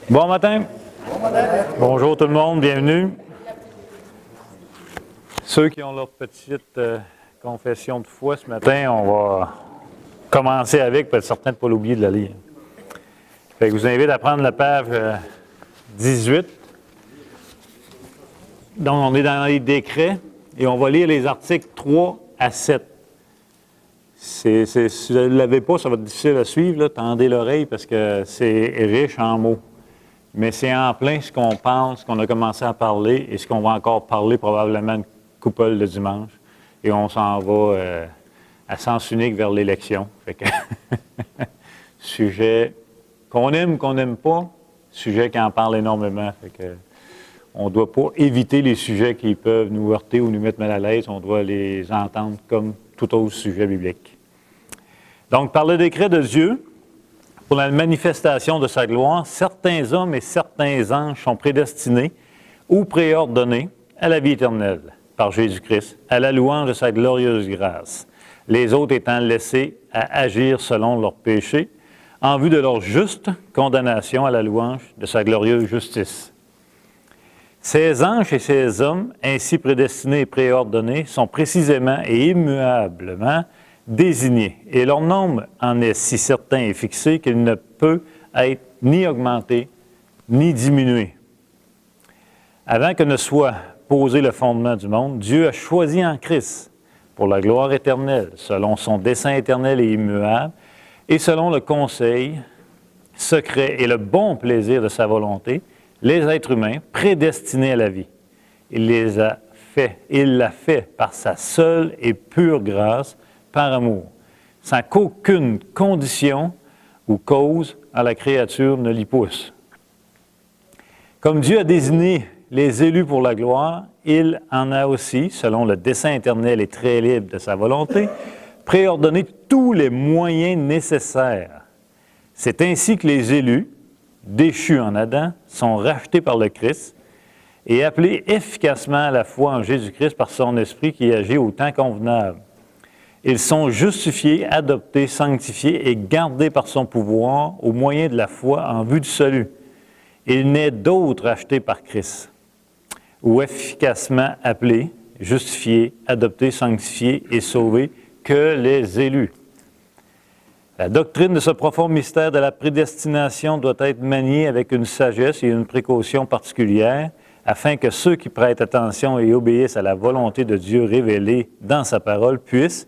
Bon matin. Bonjour tout le monde, bienvenue. Ceux qui ont leur petite confession de foi ce matin, on va commencer avec, pour être certain de ne pas l'oublier de la lire. Fait que je vous invite à prendre la page 18. Donc, on est dans les décrets et on va lire les articles 3 à 7. Si vous ne l'avez pas, ça va être difficile à suivre. Là. Tendez l'oreille parce que c'est riche en mots. Mais c'est en plein ce qu'on pense, ce qu'on a commencé à parler et ce qu'on va encore parler probablement une couple de dimanche. Et on s'en va à sens unique vers l'élection. Fait que sujet qu'on aime, qu'on n'aime pas, sujet qui en parle énormément. Fait que on ne doit pas éviter les sujets qui peuvent nous heurter ou nous mettre mal à l'aise. On doit les entendre comme tout autre sujet biblique. Donc, par le décret de Dieu, pour la manifestation de sa gloire, certains hommes et certains anges sont prédestinés ou préordonnés à la vie éternelle par Jésus-Christ, à la louange de sa glorieuse grâce, les autres étant laissés à agir selon leurs péchés, en vue de leur juste condamnation à la louange de sa glorieuse justice. Ces anges et ces hommes, ainsi prédestinés et préordonnés, sont précisément et immuablement désignés, et leur nombre en est si certain et fixé qu'il ne peut être ni augmenté ni diminué. Avant que ne soit posé le fondement du monde, Dieu a choisi en Christ, pour la gloire éternelle, selon son dessein éternel et immuable, et selon le conseil secret et le bon plaisir de sa volonté, les êtres humains prédestinés à la vie. Il l'a fait par sa seule et pure grâce, par amour, sans qu'aucune condition ou cause à la créature ne l'y pousse. Comme Dieu a désigné les élus pour la gloire, il en a aussi, selon le dessein éternel et très libre de sa volonté, préordonné tous les moyens nécessaires. C'est ainsi que les élus, déchus en Adam, sont rachetés par le Christ et appelés efficacement à la foi en Jésus-Christ par son Esprit qui agit au temps convenable. Ils sont justifiés, adoptés, sanctifiés et gardés par son pouvoir au moyen de la foi en vue du salut. Il n'est d'autre acheté par Christ, ou efficacement appelés, justifiés, adoptés, sanctifiés et sauvés que les élus. La doctrine de ce profond mystère de la prédestination doit être maniée avec une sagesse et une précaution particulière, afin que ceux qui prêtent attention et obéissent à la volonté de Dieu révélée dans sa parole puissent,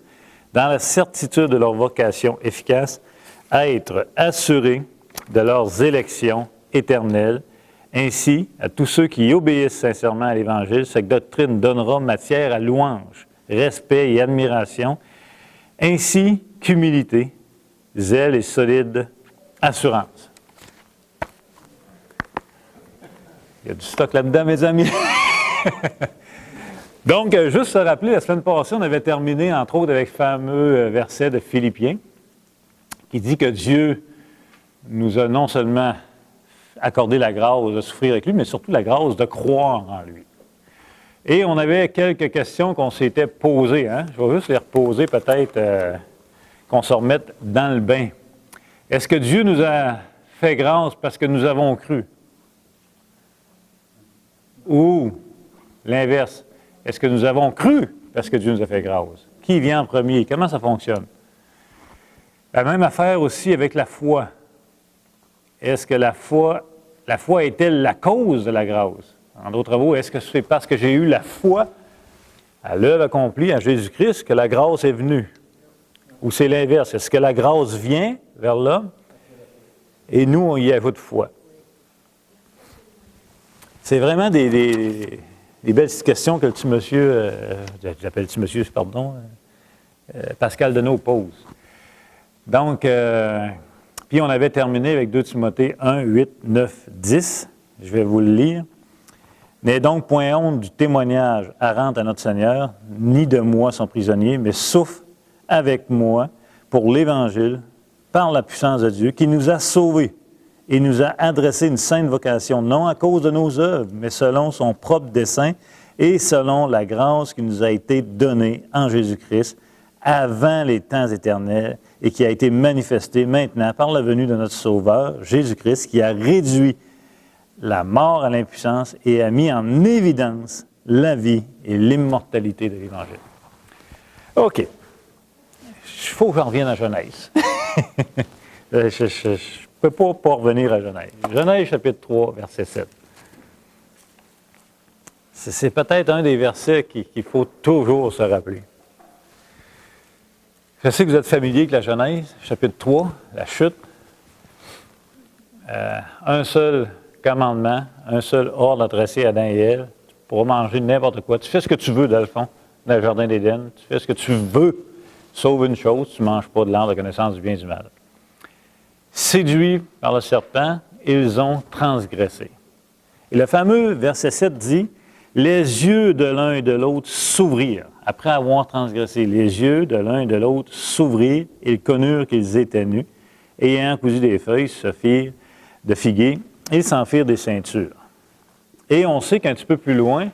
dans la certitude de leur vocation efficace, être assurés de leurs élections éternelles. Ainsi, à tous ceux qui obéissent sincèrement à l'Évangile, cette doctrine donnera matière à louange, respect et admiration, ainsi qu'humilité, zèle et solide assurance. Il y a du stock là-dedans, mes amis. Donc, juste se rappeler, la semaine passée, on avait terminé, entre autres, avec le fameux verset de Philippiens, qui dit que Dieu nous a non seulement accordé la grâce de souffrir avec lui, mais surtout la grâce de croire en lui. Et on avait quelques questions qu'on s'était posées. Hein? Je vais juste les reposer peut-être, qu'on se remette dans le bain. Est-ce que Dieu nous a fait grâce parce que nous avons cru? Ou l'inverse? Est-ce que nous avons cru parce que Dieu nous a fait grâce? Qui vient en premier? Comment ça fonctionne? La même affaire aussi avec la foi. Est-ce que la foi est-elle la cause de la grâce? En d'autres mots, est-ce que c'est parce que j'ai eu la foi à l'œuvre accomplie à Jésus-Christ que la grâce est venue? Ou c'est l'inverse? Est-ce que la grâce vient vers l'homme et nous, on y ajoute foi? C'est vraiment des belles questions que le petit monsieur, j'appelle le petit monsieur, pardon, Pascal Deneau pose. Donc, puis on avait terminé avec 2 Timothée 1, 8, 9, 10. Je vais vous le lire. « N'ayez donc point honte du témoignage apparent à notre Seigneur, ni de moi son prisonnier, mais souffre avec moi pour l'Évangile, par la puissance de Dieu, qui nous a sauvés et nous a adressé une sainte vocation, non à cause de nos œuvres, mais selon son propre dessein et selon la grâce qui nous a été donnée en Jésus-Christ avant les temps éternels et qui a été manifestée maintenant par la venue de notre Sauveur, Jésus-Christ, qui a réduit la mort à l'impuissance et a mis en évidence la vie et l'immortalité de l'Évangile. OK. Il faut que j'en revienne à Genèse. Je ne peux pas revenir à Genèse. Genèse chapitre 3, verset 7. C'est peut-être un des versets qu'il faut toujours se rappeler. Je sais que vous êtes familier avec la Genèse, chapitre 3, la chute. Un seul commandement, un seul ordre adressé à Adam et Ève. Tu pourras manger n'importe quoi. Tu fais ce que tu veux, dans le fond, dans le jardin d'Éden. Tu fais ce que tu veux, sauf une chose, tu ne manges pas de l'arbre de connaissance du bien et du mal. Séduits par le serpent, ils ont transgressé. Et le fameux verset 7 dit, « Les yeux de l'un et de l'autre s'ouvrirent. » Après avoir transgressé, les yeux de l'un et de l'autre s'ouvrirent, ils connurent qu'ils étaient nus, et ayant cousu des feuilles, se firent de figuier, ils s'en firent des ceintures. Et on sait qu'un petit peu plus loin,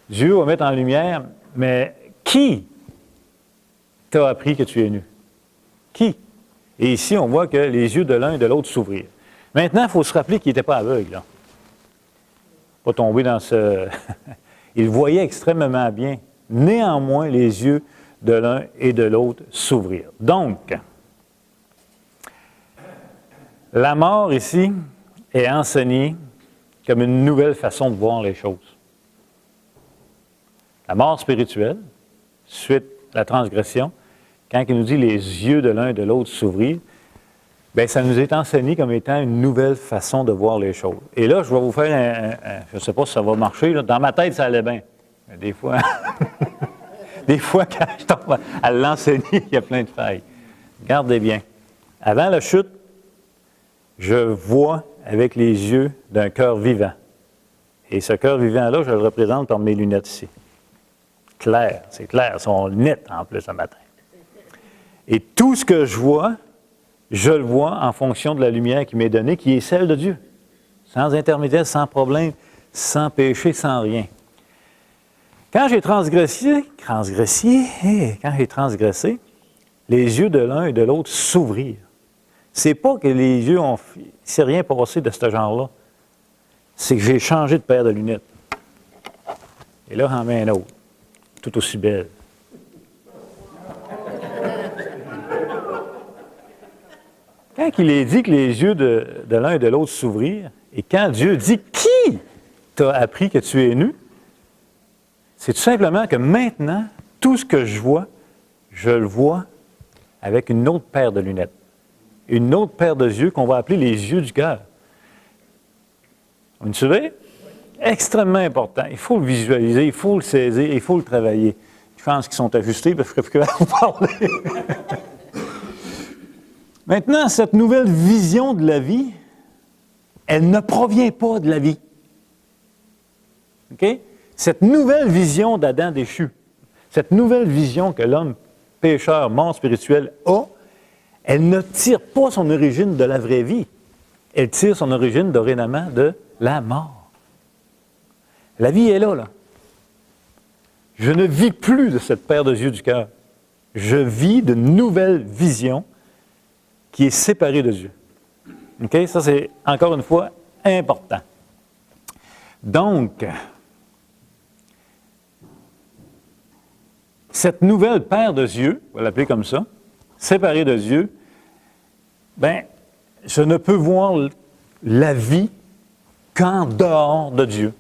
Dieu va mettre en lumière, mais qui t'a appris que tu es nu? Qui? Et ici, on voit que les yeux de l'un et de l'autre s'ouvrirent. Maintenant, il faut se rappeler qu'il n'était pas aveugle. Là. Pas tomber dans ce... Il voyait extrêmement bien. Néanmoins, les yeux de l'un et de l'autre s'ouvrirent. Donc, la mort ici est enseignée comme une nouvelle façon de voir les choses. La mort spirituelle, suite à la transgression, quand il nous dit les yeux de l'un et de l'autre s'ouvrir, bien, ça nous est enseigné comme étant une nouvelle façon de voir les choses. Et là, je vais vous faire je ne sais pas si ça va marcher, là. Dans ma tête, ça allait bien. Mais des fois, quand je tombe à l'enseigner, il y a plein de failles. Regardez bien. Avant la chute, je vois avec les yeux d'un cœur vivant. Et ce cœur vivant-là, je le représente par mes lunettes ici. Clair, c'est clair, elles sont nettes en plus ce matin. Et tout ce que je le vois en fonction de la lumière qui m'est donnée, qui est celle de Dieu. Sans intermédiaire, sans problème, sans péché, sans rien. Quand j'ai transgressé, les yeux de l'un et de l'autre s'ouvrirent. C'est pas que les yeux ont... Il ne s'est rien passé de ce genre-là. C'est que j'ai changé de paire de lunettes. Et là, j'en mets un autre, tout aussi belle. Quand il est dit que les yeux de l'un et de l'autre s'ouvrirent, et quand Dieu dit « Qui t'a appris que tu es nu? » C'est tout simplement que maintenant, tout ce que je le vois avec une autre paire de lunettes. Une autre paire de yeux qu'on va appeler les yeux du cœur. Vous me suivez? Extrêmement important. Il faut le visualiser, il faut le saisir, il faut le travailler. Je pense qu'ils sont ajustés parce que je peux vous parler. Maintenant, cette nouvelle vision de la vie, elle ne provient pas de la vie. OK? Cette nouvelle vision d'Adam déchu, cette nouvelle vision que l'homme pécheur, mort spirituel a, elle ne tire pas son origine de la vraie vie. Elle tire son origine dorénavant de la mort. La vie est là, là. Je ne vis plus de cette paire de yeux du cœur. Je vis de nouvelles visions qui est séparée de Dieu. OK? Ça, c'est, encore une fois, important. Donc, cette nouvelle paire de yeux, on va l'appeler comme ça, séparée de Dieu, bien, je ne peux voir la vie qu'en dehors de Dieu.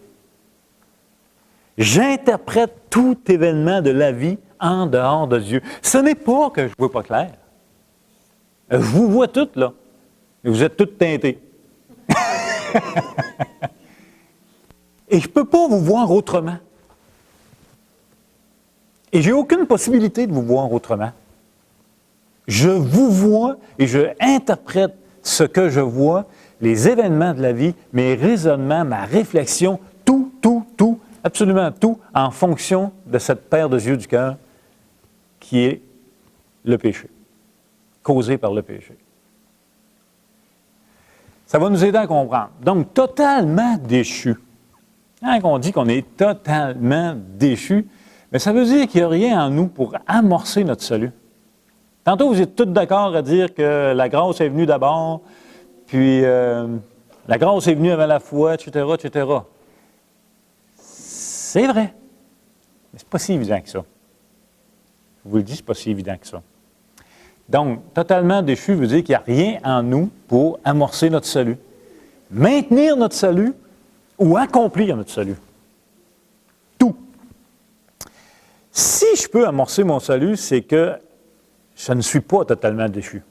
J'interprète tout événement de la vie en dehors de Dieu. Ce n'est pas que je ne vois pas clair. Je vous vois toutes, là. Vous êtes toutes teintées. Et je ne peux pas vous voir autrement. Et je n'ai aucune possibilité de vous voir autrement. Je vous vois et je interprète ce que je vois, les événements de la vie, mes raisonnements, ma réflexion, tout, absolument tout, en fonction de cette paire de yeux du cœur qui est le péché, causé par le péché. Ça va nous aider à comprendre. Donc, totalement déchu. Quand on dit qu'on est totalement déchu, mais ça veut dire qu'il n'y a rien en nous pour amorcer notre salut. Tantôt, vous êtes tous d'accord à dire que la grâce est venue d'abord, puis La grâce est venue avant la foi, etc., etc. C'est vrai. Mais ce n'est pas si évident que ça. Je vous le dis, ce n'est pas si évident que ça. Donc, totalement déchu veut dire qu'il n'y a rien en nous pour amorcer notre salut, maintenir notre salut ou accomplir notre salut. Tout. Si je peux amorcer mon salut, c'est que je ne suis pas totalement déchu.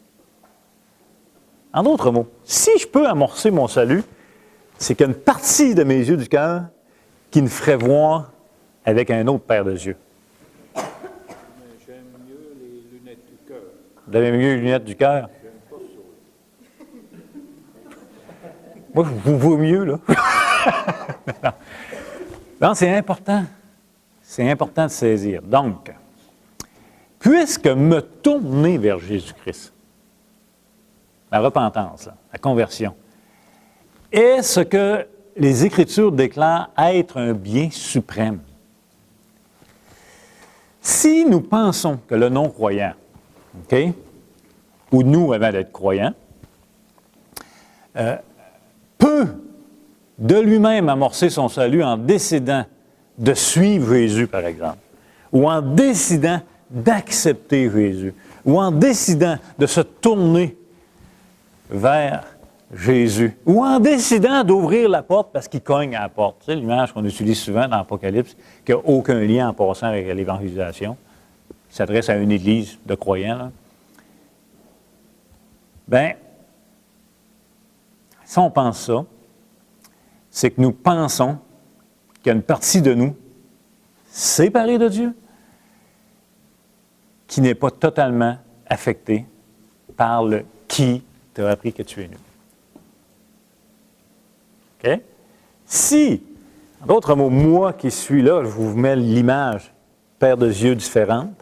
En d'autres mots, si je peux amorcer mon salut, c'est qu'il y a une partie de mes yeux du cœur qui me ferait voir avec un autre paire de yeux. J'aime mieux les lunettes du cœur. Vous avez mieux les lunettes du cœur? J'aime pas ça. Moi, je vous vois mieux, là. Non, c'est important. C'est important de saisir. Donc, puisque me tourner vers Jésus-Christ, la repentance, là, la conversion, est ce que les Écritures déclarent être un bien suprême. Si nous pensons que le non-croyant, OK, ou nous avant d'être croyants, peut de lui-même amorcer son salut en décidant de suivre Jésus, par exemple, ou en décidant d'accepter Jésus, ou en décidant de se tourner vers Jésus, ou en décidant d'ouvrir la porte parce qu'il cogne à la porte. Tu sais, l'image qu'on utilise souvent dans l'Apocalypse, qui n'a aucun lien en passant avec l'évangélisation, qui s'adresse à une église de croyants, là. Bien, si on pense ça, c'est que nous pensons qu'il y a une partie de nous séparée de Dieu qui n'est pas totalement affectée par le « qui t'a appris que tu es nu ». OK? Si, en d'autres mots, moi qui suis là, je vous mets l'image, paire de yeux différente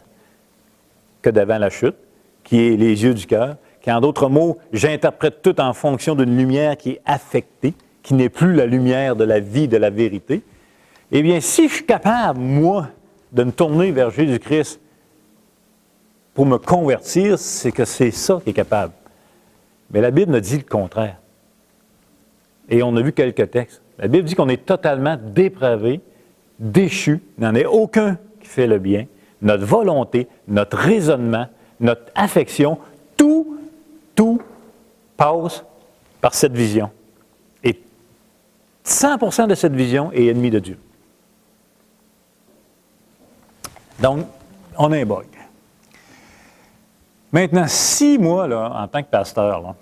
que d'avant la chute, qui est les yeux du cœur, qui, en d'autres mots, j'interprète tout en fonction d'une lumière qui est affectée, qui n'est plus la lumière de la vie, de la vérité. Eh bien, si je suis capable, moi, de me tourner vers Jésus-Christ pour me convertir, c'est que c'est ça qui est capable. Mais la Bible me dit le contraire. Et on a vu quelques textes. La Bible dit qu'on est totalement dépravé, déchu, il n'en est aucun qui fait le bien. Notre volonté, notre raisonnement, notre affection, tout passe par cette vision. Et 100% de cette vision est ennemi de Dieu. Donc, on a un bug. Maintenant, si moi, là, en tant que pasteur, là,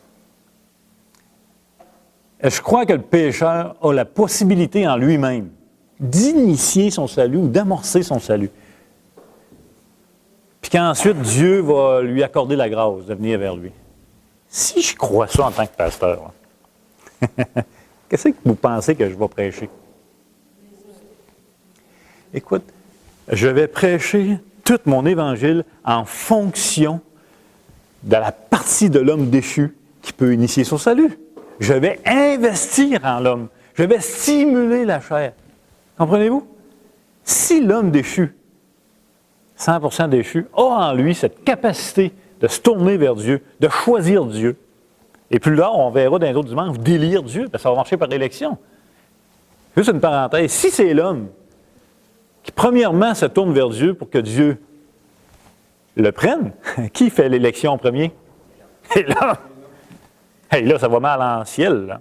je crois que le pécheur a la possibilité en lui-même d'initier son salut ou d'amorcer son salut, puis qu'ensuite Dieu va lui accorder la grâce de venir vers lui. Si je crois ça en tant que pasteur, qu'est-ce que vous pensez que je vais prêcher? Écoute, je vais prêcher tout mon évangile en fonction de la partie de l'homme déchu qui peut initier son salut. Je vais investir en l'homme. Je vais stimuler la chair. Comprenez-vous? Si l'homme déchu, 100% déchu, a en lui cette capacité de se tourner vers Dieu, de choisir Dieu, et plus tard, on verra dans les autres dimanches, d'élire Dieu, parce que ça va marcher par élection. Juste une parenthèse. Si c'est l'homme qui, premièrement, se tourne vers Dieu pour que Dieu le prenne, qui fait l'élection en premier? Et là, ça va mal en ciel. Là.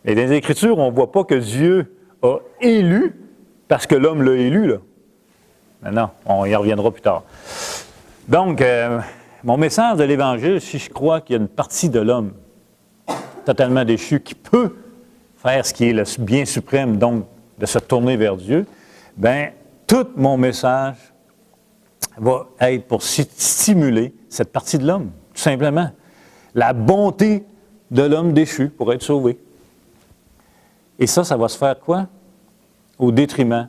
Mais dans les Écritures, on ne voit pas que Dieu a élu parce que l'homme l'a élu. Là. Non, on y reviendra plus tard. Donc, mon message de l'Évangile, si je crois qu'il y a une partie de l'homme totalement déchu qui peut faire ce qui est le bien suprême, donc de se tourner vers Dieu, bien, tout mon message va être pour stimuler cette partie de l'homme, tout simplement. La bonté de l'homme déchu pour être sauvé. Et ça va se faire quoi? Au détriment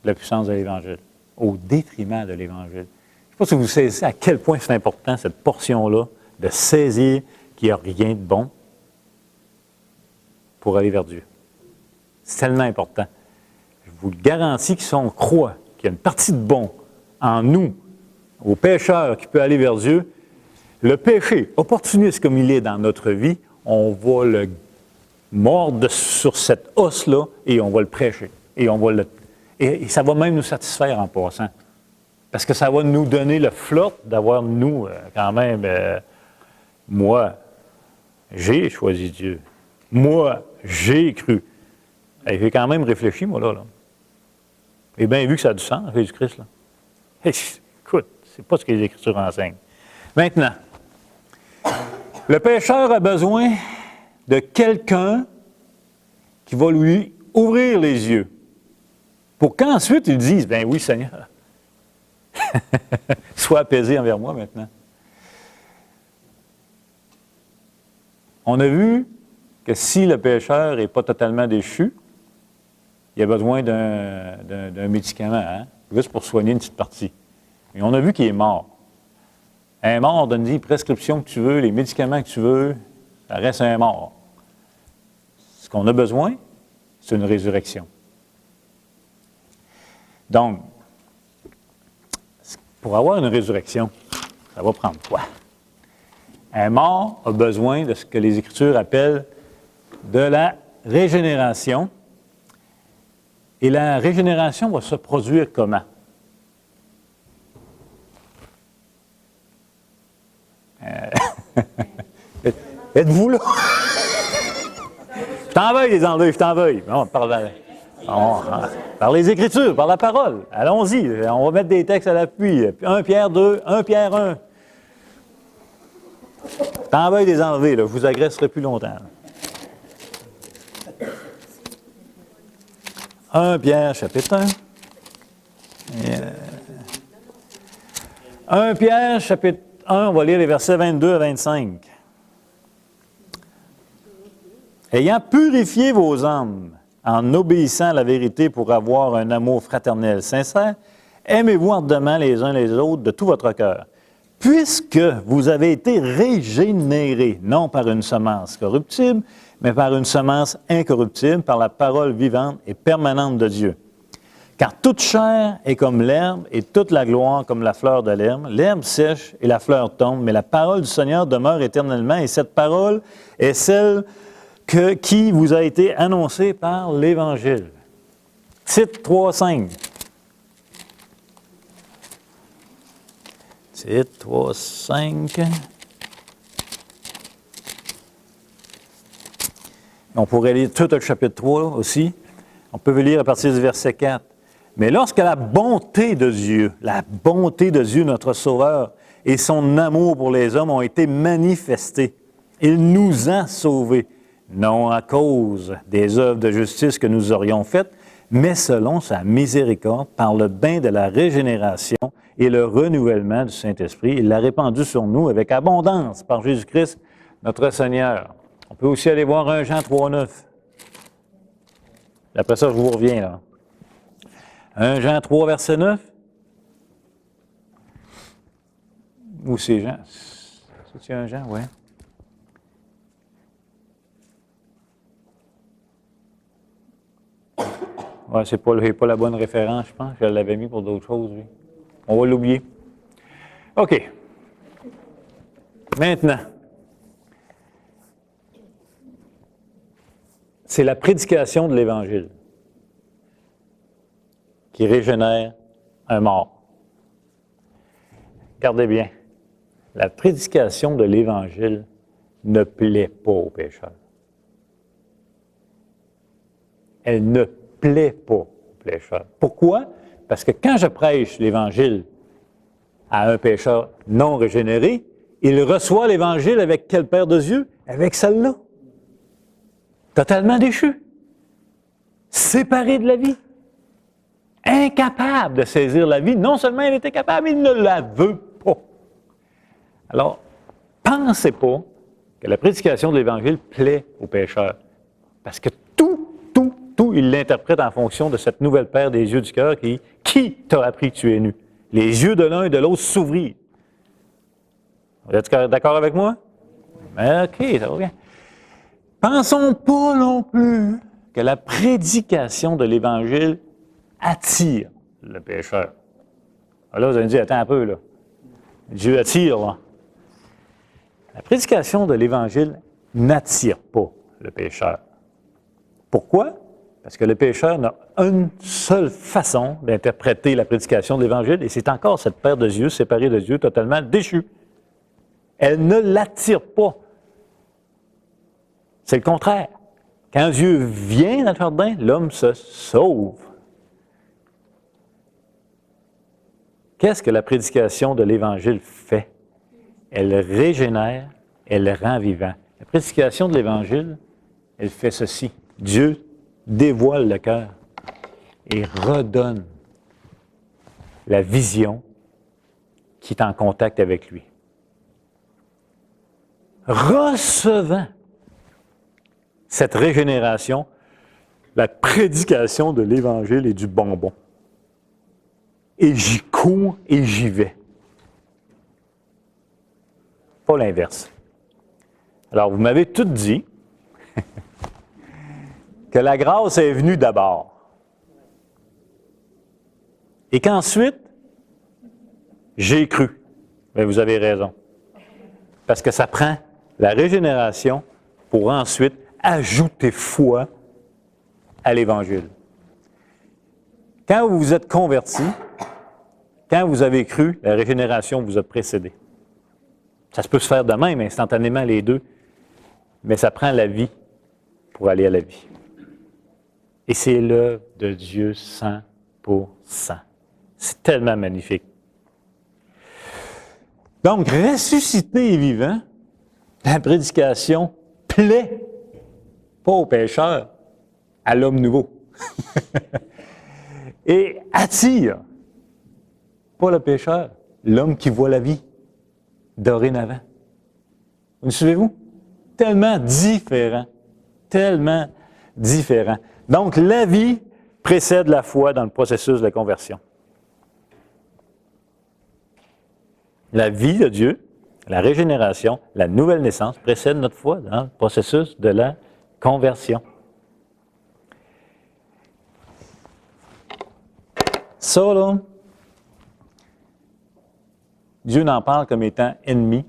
de la puissance de l'Évangile. Au détriment de l'Évangile. Je ne sais pas si vous saisissez à quel point c'est important, cette portion-là, de saisir qu'il n'y a rien de bon pour aller vers Dieu. C'est tellement important. Je vous le garantis que si on croit qu'il y a une partie de bon en nous, au pécheur qui peut aller vers Dieu, le péché, opportuniste comme il est dans notre vie, on va le mordre sur cet os-là et on va le prêcher. Et ça va même nous satisfaire en passant. Parce que ça va nous donner le flot d'avoir, nous, quand même, moi, j'ai choisi Dieu. Moi, j'ai cru. Et j'ai quand même réfléchi, moi, là. Et bien vu que ça a du sens, Jésus-Christ, là. Hey, écoute, c'est pas ce que les Écritures enseignent. Maintenant, le pécheur a besoin de quelqu'un qui va lui ouvrir les yeux pour qu'ensuite il dise, ben oui, Seigneur, sois apaisé envers moi maintenant. On a vu que si le pécheur n'est pas totalement déchu, il a besoin d'un médicament, hein, juste pour soigner une petite partie. Et on a vu qu'il est mort. Un mort, donne les prescriptions que tu veux, les médicaments que tu veux, ça reste un mort. Ce qu'on a besoin, c'est une résurrection. Donc, pour avoir une résurrection, ça va prendre quoi? Un mort a besoin de ce que les Écritures appellent de la régénération. Et la régénération va se produire comment? Êtes-vous là? Je t'en veuille les enlever, je t'en veuille. Par les Écritures, par la parole. Allons-y, on va mettre des textes à l'appui. 1 Pierre 2, 1 Pierre 1. Je t'en veuille les enlever, là, je vous agresserai plus longtemps. 1 Pierre, chapitre 1. 1 Pierre, chapitre 1, on va lire les versets 22 à 25. Ayant purifié vos âmes en obéissant à la vérité pour avoir un amour fraternel sincère, aimez-vous ardemment les uns les autres de tout votre cœur, puisque vous avez été régénérés, non par une semence corruptible, mais par une semence incorruptible, par la parole vivante et permanente de Dieu. Car toute chair est comme l'herbe et toute la gloire comme la fleur de l'herbe. L'herbe sèche et la fleur tombe, mais la parole du Seigneur demeure éternellement, et cette parole est celle qui vous a été annoncée par l'Évangile. Tite 3,5. Tite 3,5. On pourrait lire tout le chapitre 3 aussi. On peut lire à partir du verset 4. Mais lorsque la bonté de Dieu, notre Sauveur, et son amour pour les hommes ont été manifestés, il nous a sauvés, non à cause des œuvres de justice que nous aurions faites, mais selon sa miséricorde, par le bain de la régénération et le renouvellement du Saint-Esprit, il l'a répandu sur nous avec abondance par Jésus-Christ, notre Seigneur. On peut aussi aller voir 1 Jean 3,9. Après ça, je vous reviens là. 1 Jean 3, verset 9. Où c'est Jean? C'est-tu 1 Jean? Oui. Ouais, c'est pas la bonne référence, je pense. Je l'avais mis pour d'autres choses, lui. On va l'oublier. OK. Maintenant, c'est la prédication de l'Évangile qui régénère un mort. Regardez bien, la prédication de l'Évangile ne plaît pas aux pécheurs. Elle ne plaît pas aux pécheurs. Pourquoi? Parce que quand je prêche l'Évangile à un pécheur non régénéré, il reçoit l'Évangile avec quelle paire de yeux? Avec celle-là. Totalement déchu. Séparé de la vie. Incapable de saisir la vie. Non seulement il était capable, il ne la veut pas. Alors, pensez pas que la prédication de l'Évangile plaît aux pécheurs. Parce que tout, il l'interprète en fonction de cette nouvelle paire des yeux du cœur qui t'a appris que tu es nu. Les yeux de l'un et de l'autre s'ouvrirent. Vous êtes d'accord avec moi? OK, ça va bien. Pensons pas non plus que la prédication de l'Évangile attire le pécheur. Alors là, vous allez me dire, attends un peu, là. Dieu attire, là. La prédication de l'Évangile n'attire pas le pécheur. Pourquoi? Parce que le pécheur n'a une seule façon d'interpréter la prédication de l'Évangile, et c'est encore cette paire de yeux séparée de Dieu, totalement déchue. Elle ne l'attire pas. C'est le contraire. Quand Dieu vient dans le jardin, l'homme se sauve. Qu'est-ce que la prédication de l'Évangile fait? Elle régénère, elle rend vivant. La prédication de l'Évangile, elle fait ceci. Dieu dévoile le cœur et redonne la vision qui est en contact avec lui. Recevant cette régénération, la prédication de l'Évangile est du bonbon. Et j'y cours et j'y vais. Pas l'inverse. Alors, vous m'avez tout dit que la grâce est venue d'abord. Et qu'ensuite, j'ai cru. Mais vous avez raison. Parce que ça prend la régénération pour ensuite ajouter foi à l'Évangile. Quand vous vous êtes converti, quand vous avez cru, la régénération vous a précédé. Ça se peut se faire de même, instantanément, les deux, mais ça prend la vie pour aller à la vie. Et c'est l'œuvre de Dieu 100%. C'est tellement magnifique. Donc, ressuscité et vivant, la prédication plaît, pas au pécheur, à l'homme nouveau. Et attire, pas le pécheur, l'homme qui voit la vie, dorénavant. Vous me suivez-vous? Tellement différent. Tellement différent. Donc, la vie précède la foi dans le processus de la conversion. La vie de Dieu, la régénération, la nouvelle naissance précèdent notre foi dans le processus de la conversion. Ça, là, Dieu n'en parle comme étant ennemi,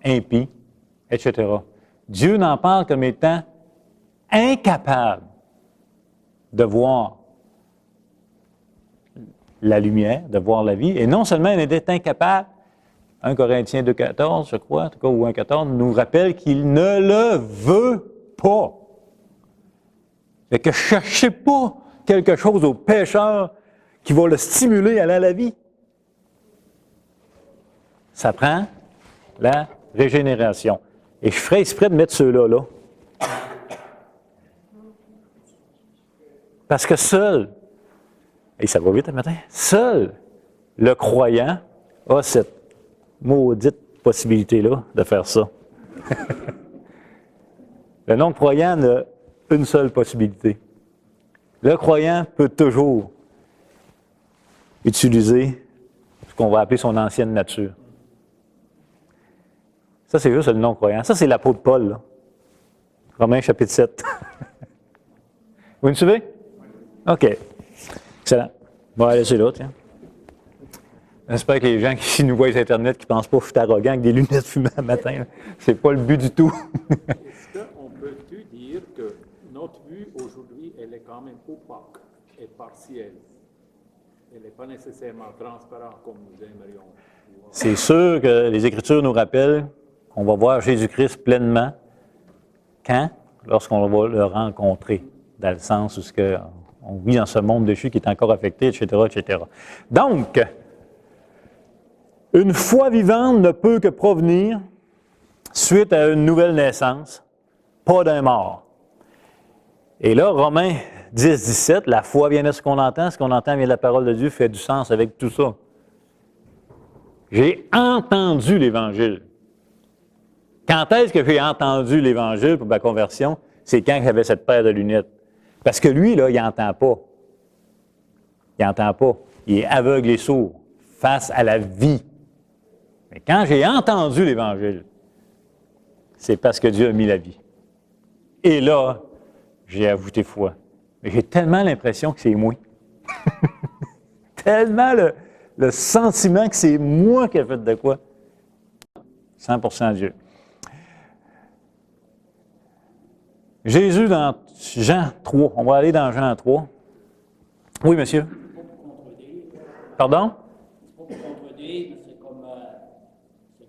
impie, etc. Dieu n'en parle comme étant incapable de voir la lumière, de voir la vie. Et non seulement il est incapable, 1 Corinthiens 2,14, je crois, en tout cas, ou 1,14, nous rappelle qu'il ne le veut pas. Fait que cherchez pas quelque chose au pécheur qui va le stimuler à aller à la vie. Ça prend la régénération. Et je ferai exprès de mettre ceux-là, là. Parce que seul, et ça va vite le matin, seul le croyant a cette maudite possibilité-là de faire ça. Le non-croyant n'a une seule possibilité. Le croyant peut toujours utiliser ce qu'on va appeler son ancienne nature. Ça, c'est juste le non-croyant. Ça, c'est l'apôtre Paul, là. Romains chapitre 7. Vous me suivez? OK. Excellent. Bon, allez, c'est là, tiens. J'espère que les gens qui nous voient sur Internet, qui ne pensent pas que je suis arrogant avec des lunettes fumées le matin, c'est pas le but du tout. Est-ce qu'on peut-tu dire que notre vue aujourd'hui, elle est quand même opaque et partielle? Elle n'est pas nécessairement transparente comme nous aimerions. C'est sûr que les Écritures nous rappellent qu'on va voir Jésus-Christ pleinement. Quand? Lorsqu'on va le rencontrer, dans le sens où on vit dans ce monde déchu qui est encore affecté, etc., etc. Donc, une foi vivante ne peut que provenir suite à une nouvelle naissance, pas d'un mort. Et là, Romains 10, 17, la foi vient de ce qu'on entend vient de la parole de Dieu, fait du sens avec tout ça. J'ai entendu l'Évangile. Quand est-ce que j'ai entendu l'Évangile pour ma conversion? C'est quand j'avais cette paire de lunettes. Parce que lui, là, il n'entend pas. Il n'entend pas. Il est aveugle et sourd face à la vie. Mais quand j'ai entendu l'Évangile, c'est parce que Dieu a mis la vie. Et là, j'ai ajouté foi. Mais j'ai tellement l'impression que c'est moi. Tellement le sentiment que c'est moi qui ai fait de quoi. 100% Dieu. Jésus dans Jean 3. On va aller dans Jean 3. Oui, monsieur. Pardon? C'est pas pour contredire, mais c'est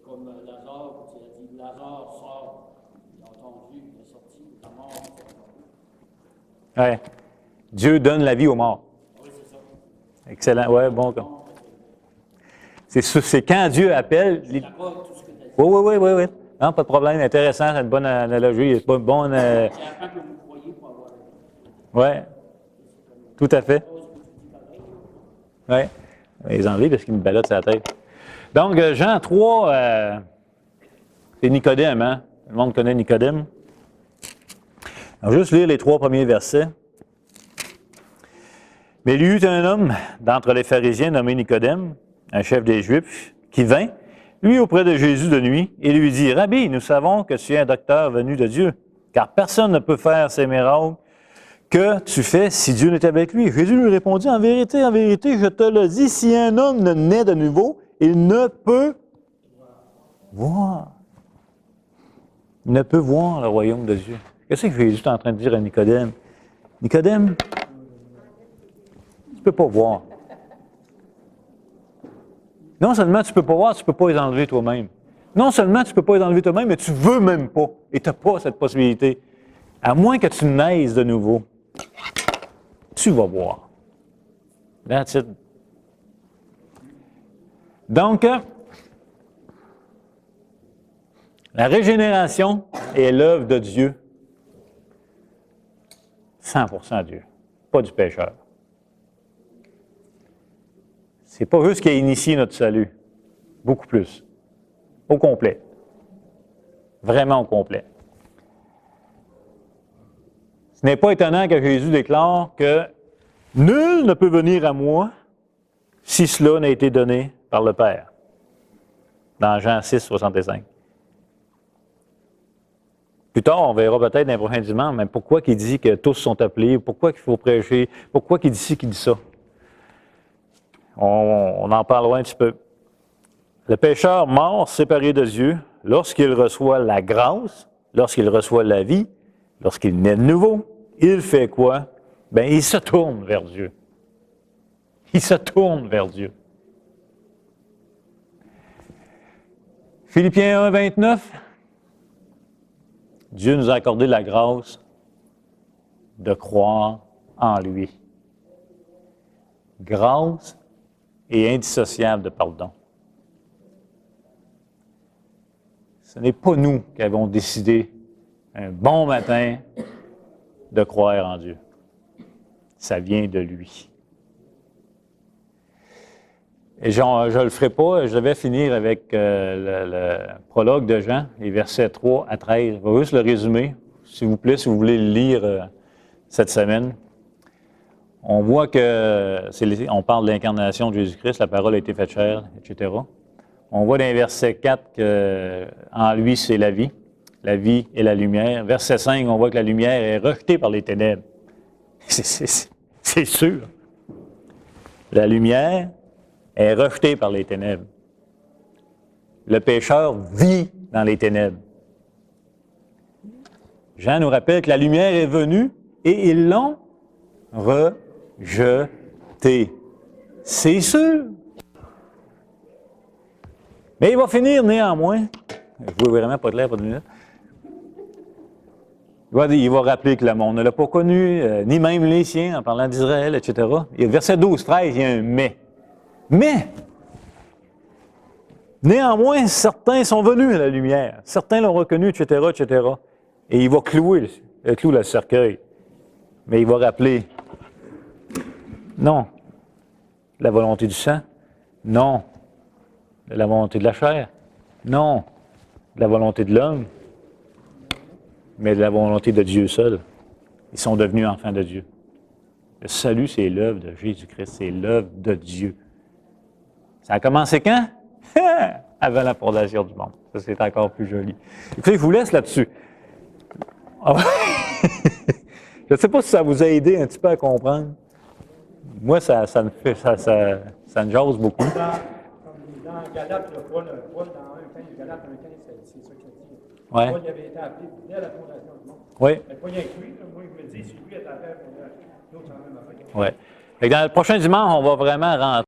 comme Lazare, quand il a dit Lazare sort, il a entendu, il est sorti, la mort. Oui. Dieu donne la vie aux morts. Oui, c'est ça. Excellent. Oui, bon. C'est quand Dieu appelle. D'accord, tout ce que tu as dit. Oui. Non, pas de problème. Intéressant, c'est une bonne analogie. C'est pas une bonne. C'est afin que vous croyez pour avoir la vie. Oui. Tout à fait. Oui. Les enlever parce qu'ils me baladent sur la tête. Donc, Jean 3, c'est Nicodème, hein? Le monde connaît Nicodème. On va juste lire les 3 premiers versets. Mais il y eut un homme d'entre les pharisiens nommé Nicodème, un chef des Juifs, qui vint, lui, auprès de Jésus de nuit, et lui dit, « Rabbi, nous savons que tu es un docteur venu de Dieu, car personne ne peut faire ces miracles que tu fais si Dieu n'est avec lui. » Jésus lui répondit, « En vérité, je te le dis, si un homme ne naît de nouveau, il ne peut voir. Il ne peut voir le royaume de Dieu. » Qu'est-ce que Jésus est en train de dire à Nicodème? Nicodème, tu ne peux pas voir. Non seulement tu ne peux pas voir, tu ne peux pas les enlever toi-même. Non seulement tu ne peux pas les enlever toi-même, mais tu ne veux même pas. Et tu n'as pas cette possibilité. À moins que tu naisses de nouveau, tu vas voir. That's it. Donc, la régénération est l'œuvre de Dieu. 100% Dieu, pas du pécheur. C'est pas juste qui a initié notre salut, beaucoup plus, au complet, vraiment au complet. Ce n'est pas étonnant que Jésus déclare que nul ne peut venir à moi si cela n'a été donné par le Père, dans Jean 6, 65. Plus tard, on verra peut-être dans les prochains dimanches, mais pourquoi il dit que tous sont appelés, pourquoi il faut prêcher, pourquoi il dit ci, qu'il dit ça. On en parlera un petit peu. Le pécheur mort, séparé de Dieu, lorsqu'il reçoit la grâce, lorsqu'il reçoit la vie, lorsqu'il naît de nouveau, il fait quoi? Bien, il se tourne vers Dieu. Il se tourne vers Dieu. Philippiens 1, 29. Dieu nous a accordé la grâce de croire en lui. Grâce et indissociable de pardon. Ce n'est pas nous qui avons décidé un bon matin de croire en Dieu. Ça vient de lui. Et je ne le ferai pas, je devais finir avec le prologue de Jean, les versets 3 à 13. Je vais juste le résumer, s'il vous plaît, si vous voulez le lire cette semaine. On voit on parle de l'incarnation de Jésus-Christ, la parole a été faite chair, etc. On voit dans le verset 4 qu'en lui, c'est la vie est la lumière. Verset 5, on voit que la lumière est rejetée par les ténèbres. C'est sûr. La lumière est rejetée par les ténèbres. Le pécheur vit dans les ténèbres. Jean nous rappelle que la lumière est venue et ils l'ont rejeté. C'est sûr. Mais il va finir néanmoins. Je vois vraiment pas de l'air, pas de minute. Il va rappeler que le monde ne l'a pas connu, ni même les siens, en parlant d'Israël, etc. Et verset 12, 13, il y a un « mais ». Mais, néanmoins, certains sont venus à la lumière. Certains l'ont reconnu, etc., etc. Et il va clouer le clou le cercueil. Mais il va rappeler, non, la volonté du sang, non, la volonté de la chair, non, la volonté de l'homme, mais de la volonté de Dieu seul. Ils sont devenus enfants de Dieu. Le salut, c'est l'œuvre de Jésus-Christ, c'est l'œuvre de Dieu. Ça a commencé quand? Avant la fondation du monde. Ça, c'est encore plus joli. Écoutez, je vous laisse là-dessus. Je ne sais pas si ça vous a aidé un petit peu à comprendre. Moi, ça me jase beaucoup. Dans Galates, Paul, dans 1 15, Galates 1 15, c'est ça qu'il a dit. Ouais. Paul il avait été appelé dès la fondation du monde. Oui. Mais pas rien que lui, là. Moi, je me dis, si lui est à terre, on a l'autre en même affaire. Oui. Dans le prochain dimanche, on va vraiment rentrer.